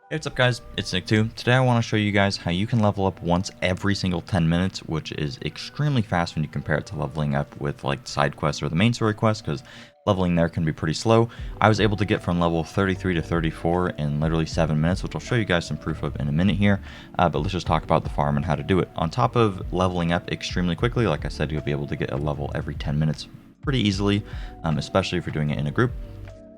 Hey, what's up guys, it's Nick2. Today I want to show you guys how you can level up once every single 10 minutes, which is extremely fast when you compare it to leveling up with like side quests or the main story quest, because leveling there can be pretty slow. I was able to get from level 33 to 34 in literally 7 minutes, which I'll show you guys some proof of in a minute here, but let's just talk about the farm and how to do it. On top of leveling up extremely quickly, like I said, you'll be able to get a level every 10 minutes pretty easily, especially if you're doing it in a group,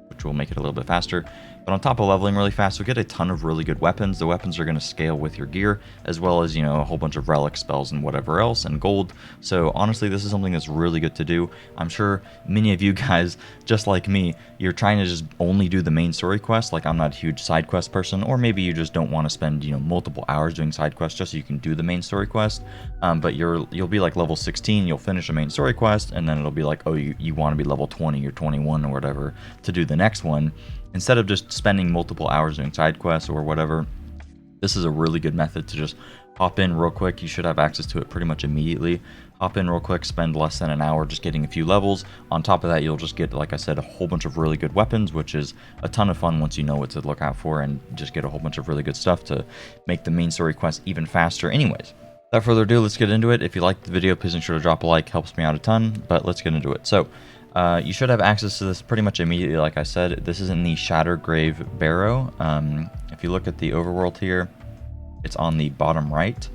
which will make it a little bit faster. But on top of leveling really fast, you'll get a ton of really good weapons. The weapons are going to scale with your gear, as well as, a whole bunch of relic spells and whatever else, and gold. So honestly, this is something that's really good to do. I'm sure many of you guys, just like me, you're trying to just only do the main story quest. Like, I'm not a huge side quest person, or maybe you just don't want to spend, multiple hours doing side quests just so you can do the main story quest. But you'll be like level 16, you'll finish a main story quest, and then it'll be like, oh, you want to be level 20 or 21 or whatever to do the next one. Instead of just spending multiple hours doing side quests or whatever, this is a really good method to just hop in real quick. You should have access to it pretty much immediately. Hop in real quick, spend less than an hour just getting a few levels. On top of that, you'll just get, like I said, a whole bunch of really good weapons, which is a ton of fun once you know what to look out for, and just get a whole bunch of really good stuff to make the main story quest even faster anyways. Without further ado, let's get into it. If you liked the video, please make sure to drop a like, helps me out a ton, but let's get into it. So, you should have access to this pretty much immediately. Like I said, this is in the Shattergrave Barrow. If you look at the overworld here, it's on the bottom right.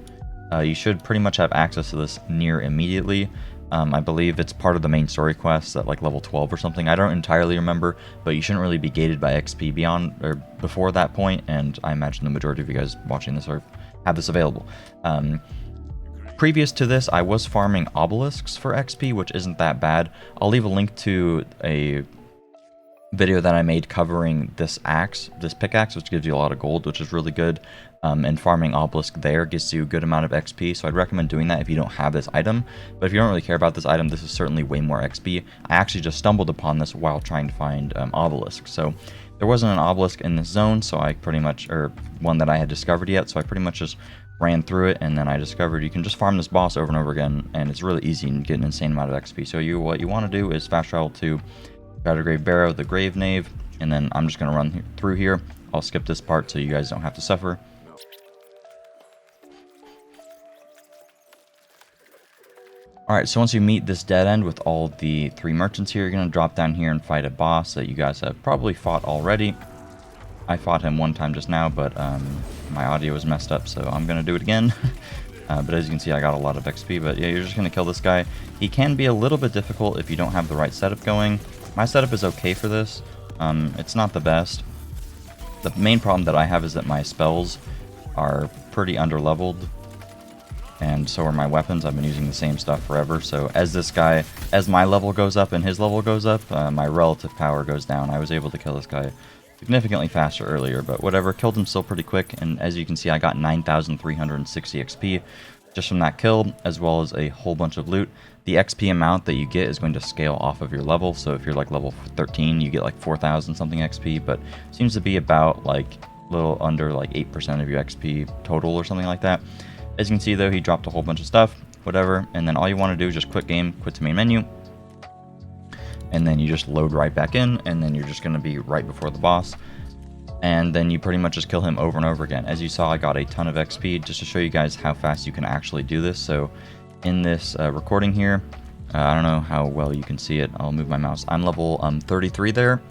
You should pretty much have access to this near immediately. I believe it's part of the main story quest at like level 12 or something. I don't entirely remember, but you shouldn't really be gated by XP beyond or before that point, and I imagine the majority of you guys watching this have this available. Previous to this, I was farming obelisks for XP, which isn't that bad. I'll leave a link to a video that I made covering this pickaxe, which gives you a lot of gold, which is really good. And farming obelisk there gives you a good amount of XP, so I'd recommend doing that if you don't have this item. But if you don't really care about this item, this is certainly way more XP. I actually just stumbled upon this while trying to find obelisks. So there wasn't an obelisk in this zone, so I pretty much, or one that I had discovered yet, so I pretty much just ran through it, and then I discovered you can just farm this boss over and over again, and it's really easy and get an insane amount of XP. So what you want to do is fast travel to Shattergrave Barrow, the Grave Nave, and then I'm just going to run through here. I'll skip this part so you guys don't have to suffer. Alright, so once you meet this dead end with all the 3 merchants here, you're going to drop down here and fight a boss that you guys have probably fought already. I fought him one time just now, but my audio was messed up, so I'm going to do it again. But as you can see, I got a lot of XP, but yeah, you're just going to kill this guy. He can be a little bit difficult if you don't have the right setup going. My setup is okay for this. It's not the best. The main problem that I have is that my spells are pretty underleveled, and so are my weapons. I've been using the same stuff forever, so as my level goes up and his level goes up, my relative power goes down. I was able to kill this guy significantly faster earlier, but whatever, killed him still pretty quick, and as you can see, I got 9,360 XP just from that kill, as well as a whole bunch of loot. The XP amount that you get is going to scale off of your level, so if you're like level 13, you get like 4,000 something XP, but seems to be about like a little under like 8% of your XP total or something like that. As you can see though, he dropped a whole bunch of stuff, whatever, and then all you want to do is just quit game, quit to main menu, and then you just load right back in, and then you're just going to be right before the boss, and then you pretty much just kill him over and over again. As you saw, I got a ton of XP just to show you guys how fast you can actually do this. So in this recording here, I don't know how well you can see it, I'll move my mouse. I'm level 33 there,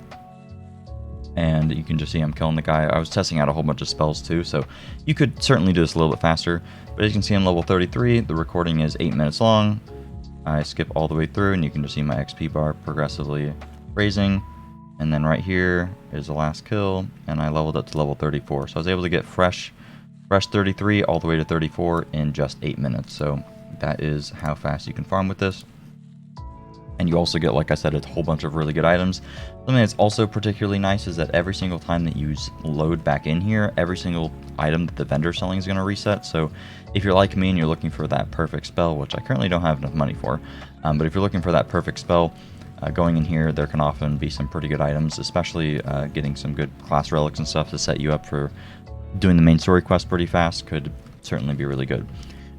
and you can just see I'm killing the guy. I was testing out a whole bunch of spells too, so you could certainly do this a little bit faster, but as you can see I'm level 33, the recording is 8 minutes long. I skip all the way through, and you can just see my XP bar progressively raising. And then right here is the last kill, and I leveled up to level 34. So I was able to get fresh 33 all the way to 34 in just 8 minutes. So that is how fast you can farm with this. And you also get, like I said, a whole bunch of really good items. Something that's also particularly nice is that every single time that you load back in here, every single item that the vendor's selling is going to reset. So if you're like me and you're looking for that perfect spell, which I currently don't have enough money for, but if you're looking for that perfect spell, going in here, there can often be some pretty good items, especially getting some good class relics and stuff to set you up for doing the main story quest pretty fast could certainly be really good.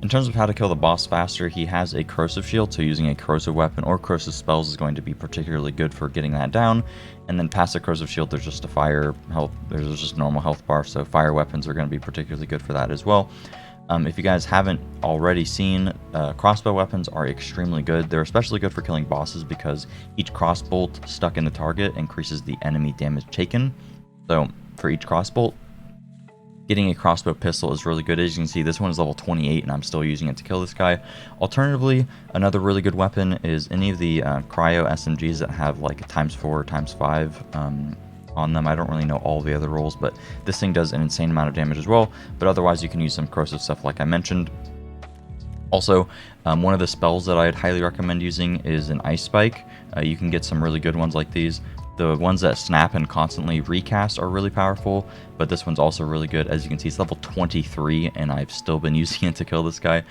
In terms of how to kill the boss faster, he has a corrosive shield, so using a corrosive weapon or corrosive spells is going to be particularly good for getting that down. And then past the corrosive shield, there's just a fire health, there's just normal health bar, so fire weapons are going to be particularly good for that as well. If you guys haven't already seen, crossbow weapons are extremely good. They're especially good for killing bosses because each crossbolt stuck in the target increases the enemy damage taken. So for each crossbolt, getting a crossbow pistol is really good. As you can see, this one is level 28 and I'm still using it to kill this guy. Alternatively, another really good weapon is any of the cryo SMGs that have like a ×4, ×5 on them. I don't really know all the other roles, but this thing does an insane amount of damage as well. But otherwise, you can use some corrosive stuff like I mentioned. Also, one of the spells that I'd highly recommend using is an ice spike. You can get some really good ones like these. The ones that snap and constantly recast are really powerful, but this one's also really good. As you can see, it's level 23, and I've still been using it to kill this guy.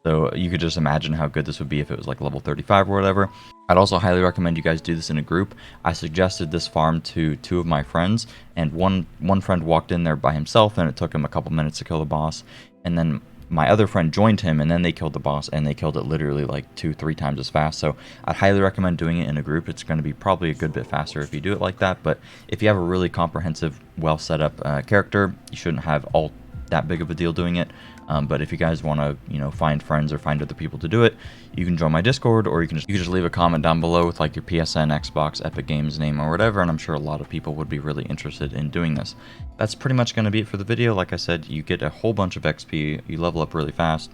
So you could just imagine how good this would be if it was like level 35 or whatever. I'd also highly recommend you guys do this in a group. I suggested this farm to 2 of my friends, and one friend walked in there by himself, and it took him a couple minutes to kill the boss. And then my other friend joined him, and then they killed the boss, and they killed it literally like 2-3 times as fast. So I'd highly recommend doing it in a group. It's going to be probably a good bit faster if you do it like that. But if you have a really comprehensive, well set up character, you shouldn't have all that big of a deal doing it. But if you guys want to, find friends or find other people to do it, you can join my Discord, or you can just leave a comment down below with like your PSN, Xbox, Epic Games name or whatever, and I'm sure a lot of people would be really interested in doing this. That's pretty much going to be it for the video. Like I said, you get a whole bunch of XP, you level up really fast,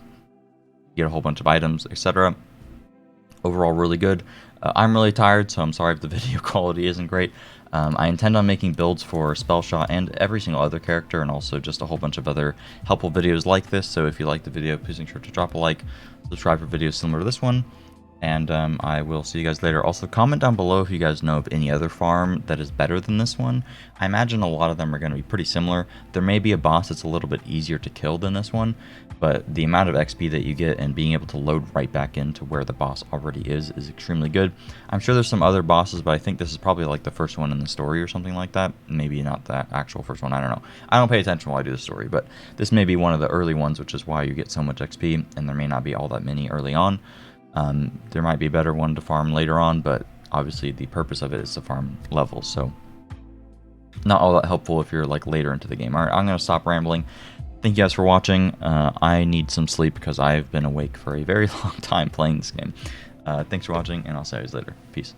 you get a whole bunch of items, etc. Overall, really good. I'm really tired, so I'm sorry if the video quality isn't great. I intend on making builds for Spellshot and every single other character, and also just a whole bunch of other helpful videos like this. So if you like the video, please make sure to drop a like, subscribe for videos similar to this one, and I will see you guys later. Also, comment down below if you guys know of any other farm that is better than this one. I imagine a lot of them are going to be pretty similar. There may be a boss that's a little bit easier to kill than this one, but the amount of XP that you get and being able to load right back into where the boss already is extremely good. I'm sure there's some other bosses, but I think this is probably like the first one in the story or something like that. Maybe not the actual first one, I don't know. I don't pay attention while I do the story, but this may be one of the early ones, which is why you get so much XP, and there may not be all that many early on. There might be a better one to farm later on, but obviously the purpose of it is to farm levels, so not all that helpful if you're like later into the game. Alright, I'm going to stop rambling. Thank you guys for watching. I need some sleep because I've been awake for a very long time playing this game. Thanks for watching, and I'll see you guys later. Peace.